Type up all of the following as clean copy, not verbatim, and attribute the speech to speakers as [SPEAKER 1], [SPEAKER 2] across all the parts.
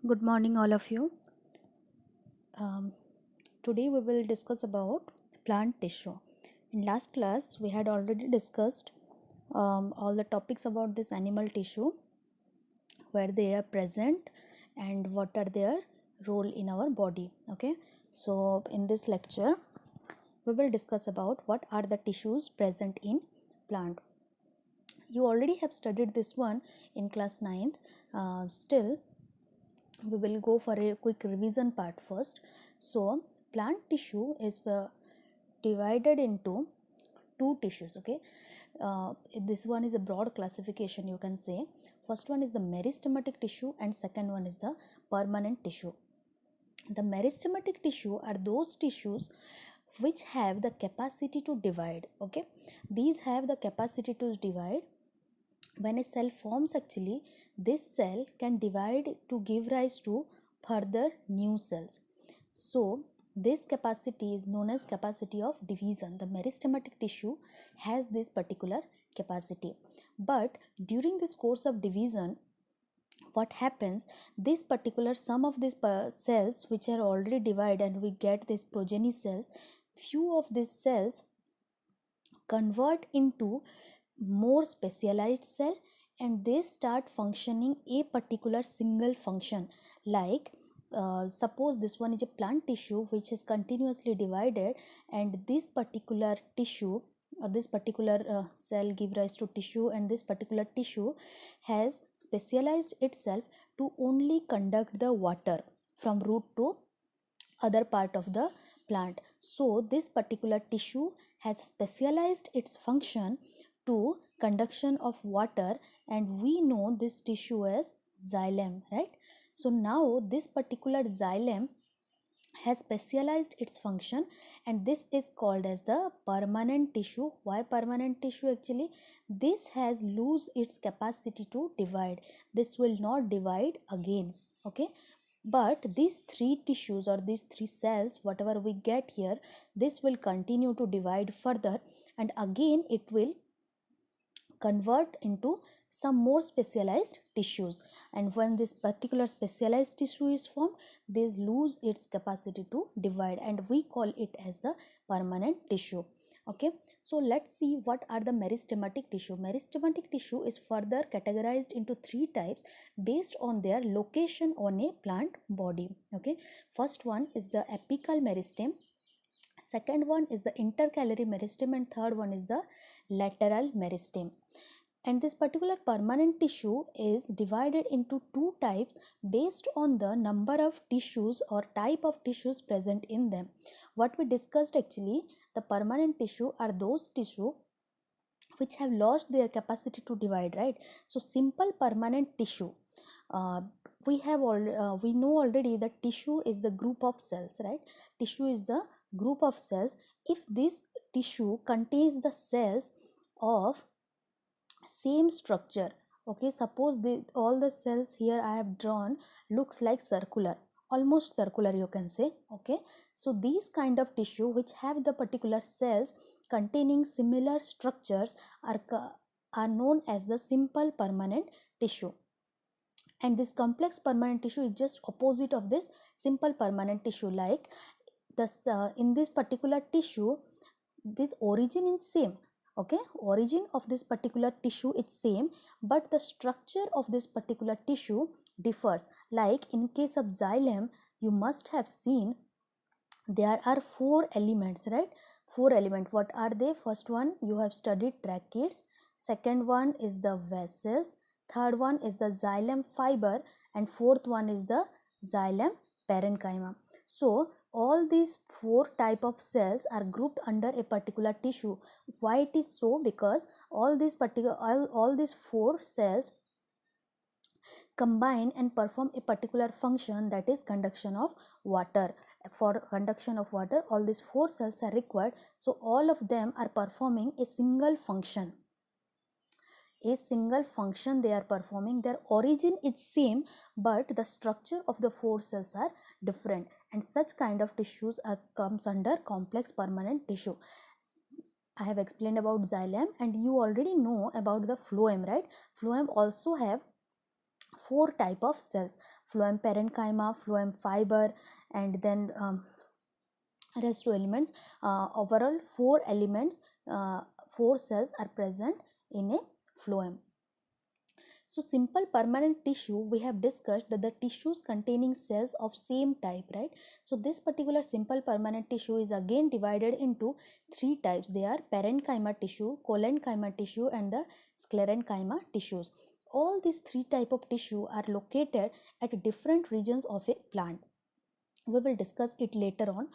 [SPEAKER 1] Good morning, all of you. Um, Today we will discuss about plant tissue. In last class, we had already discussed all the topics about this animal tissue, where they are present and what are their role in our body. Okay, so in this lecture, we will discuss about what are the tissues present in plant. You already have studied this one in class 9th. Still, we will go for a quick revision part first. So plant tissue is divided into two tissues. Okay, this one is a broad classification, you can say. First one is the meristematic tissue and second one is the permanent tissue. The meristematic tissue are those tissues which have the capacity to divide. Okay, these have the capacity to divide. When a cell forms, actually this cell can divide to give rise to further new cells. So this capacity is known as capacity of division. The meristematic tissue has this particular capacity, but during this course of division, what happens, this particular some of these cells which are already divided and we get these progeny cells, few of these cells convert into more specialized cell and they start functioning a particular single function. Like suppose this one is a plant tissue which is continuously divided, and this particular tissue or this particular cell give rise to tissue, and this particular tissue has specialized itself to only conduct the water from root to other part of the plant. So this particular tissue has specialized its function to conduction of water, and we know this tissue as xylem, right? So now this particular xylem has specialized its function, and this is called as the permanent tissue. Why permanent tissue? Actually, this has lose its capacity to divide. This will not divide again. Okay, but these three tissues or these three cells, whatever we get here, this will continue to divide further, and again it will convert into some more specialized tissues. And when this particular specialized tissue is formed, they lose its capacity to divide, and we call it as the permanent tissue. Okay, so let's see what are the meristematic tissue. Meristematic tissue is further categorized into three types based on their location on a plant body. Okay, first one is the apical meristem, second one is the intercalary meristem, and third one is the lateral meristem. And this particular permanent tissue is divided into two types based on the number of tissues or type of tissues present in them. What we discussed, actually the permanent tissue are those tissue which have lost their capacity to divide, right? So simple permanent tissue, uh, we know already that tissue is the group of cells, right? Tissue is the group of cells. If this tissue contains the cells of same structure, okay, suppose all the cells here I have drawn looks like circular, almost circular, you can say. Okay, so these kind of tissue which have the particular cells containing similar structures are known as the simple permanent tissue. And this complex permanent tissue is just opposite of this simple permanent tissue. Like this in this particular tissue, this origin is same. Okay, origin of this particular tissue is same, but the structure of this particular tissue differs. Like in case of xylem, you must have seen there are four elements, right? Four elements. What are they? First one you have studied tracheids, second one is the vessels, third one is the xylem fiber, and fourth one is the xylem parenchyma. So all these four type of cells are grouped under a particular tissue. Why it is so? Because all these four cells combine and perform a particular function, that is conduction of water. For conduction of water, all these four cells are required, so all of them are performing a single function. They are performing. Their origin is same, but the structure of the four cells are different, and such kind of tissues comes under complex permanent tissue. I have explained about xylem, and you already know about the phloem, right? Phloem also have 4 type of cells: phloem parenchyma, phloem fiber, and then rest 2 elements. Overall 4 elements, 4 cells are present in a phloem. So simple permanent tissue, we have discussed that the tissues containing cells of same type, right? So this particular simple permanent tissue is again divided into 3 types. They are parenchyma tissue, collenchyma tissue, and the sclerenchyma tissues. All these 3 type of tissue are located at different regions of a plant. We will discuss it later on.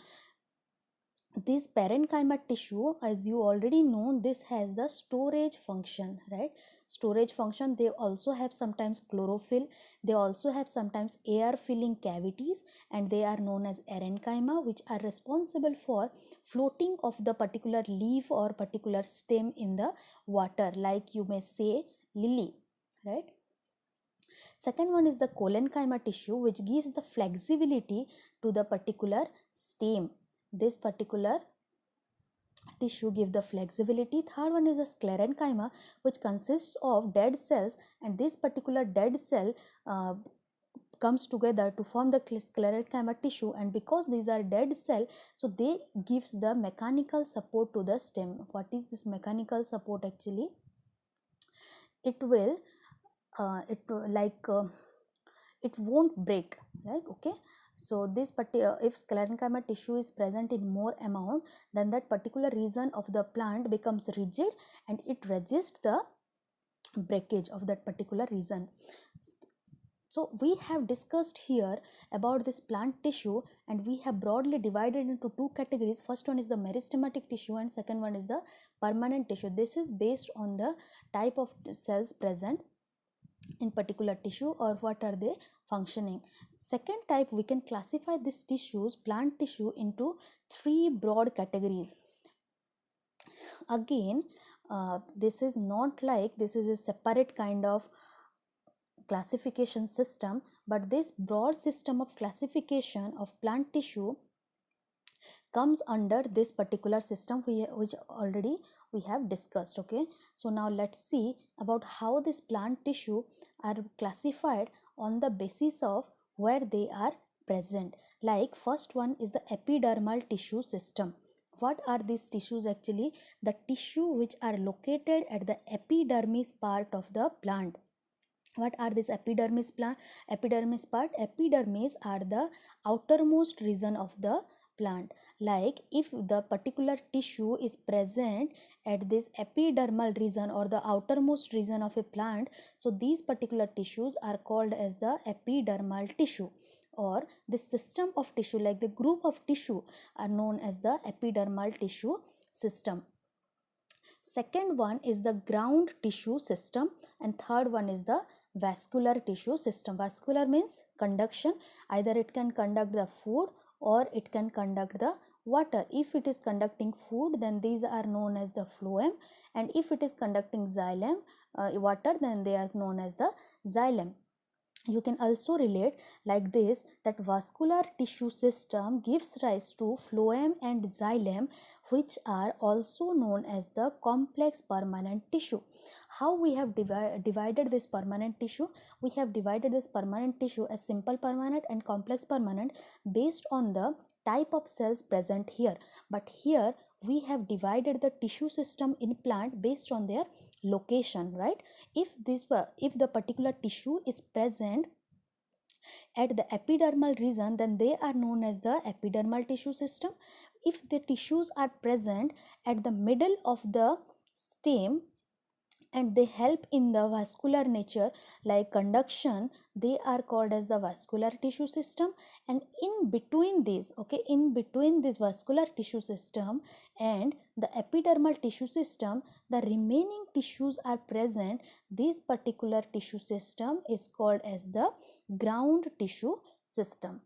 [SPEAKER 1] This parenchyma tissue, as you already know, this has the storage function, right? Storage function. They also have sometimes chlorophyll, they also have sometimes air filling cavities, and they are known as parenchyma, which are responsible for floating of the particular leaf or particular stem in the water, like you may say lily, right? Second one is the collenchyma tissue, which gives the flexibility to the particular stem. This particular tissue give the flexibility. Third one is the sclerenchyma, which consists of dead cells, and this particular dead cell comes together to form the sclerenchyma tissue, and because these are dead cell, so they gives the mechanical support to the stem. What is this mechanical support? Actually, it will it won't break, right? Okay, so this if sclerenchyma tissue is present in more amount, then that particular region of the plant becomes rigid and it resists the breakage of that particular region. So we have discussed here about this plant tissue, and we have broadly divided into 2 categories. First one is the meristematic tissue and second one is the permanent tissue. This is based on the type of cells present in particular tissue or what are they functioning. Second type, we can classify these tissues, plant tissue, into 3 broad categories. Again, this is not like this is a separate kind of classification system, but this broad system of classification of plant tissue comes under this particular system which already we have discussed. Okay, so now let's see about how this plant tissue are classified on the basis of where they are present. Like first one is the epidermal tissue system. What are these tissues? Actually, the tissue which are located at the epidermis part of the plant. What are this epidermis part? Epidermis are the outermost region of the plant. Like if the particular tissue is present at this epidermal region or the outermost region of a plant, so these particular tissues are called as the epidermal tissue, or the system of tissue, like the group of tissue, are known as the epidermal tissue system. Second one is the ground tissue system, and third one is the vascular tissue system. Vascular means conduction, either it can conduct the food or it can conduct the water. If it is conducting food, then these are known as the phloem, and if it is conducting xylem, water, then they are known as the xylem. You can also relate like this, that vascular tissue system gives rise to phloem and xylem, which are also known as the complex permanent tissue. How we have divided this permanent tissue? We have divided this permanent tissue as simple permanent and complex permanent based on the type of cells present here. But here we have divided the tissue system in plant based on their location, right? If the particular tissue is present at the epidermal region, then they are known as the epidermal tissue system. If the tissues are present at the middle of the stem and they help in the vascular nature like conduction, they are called as the vascular tissue system. And in between this, okay, in between this vascular tissue system and the epidermal tissue system, the remaining tissues are present. This particular tissue system is called as the ground tissue system.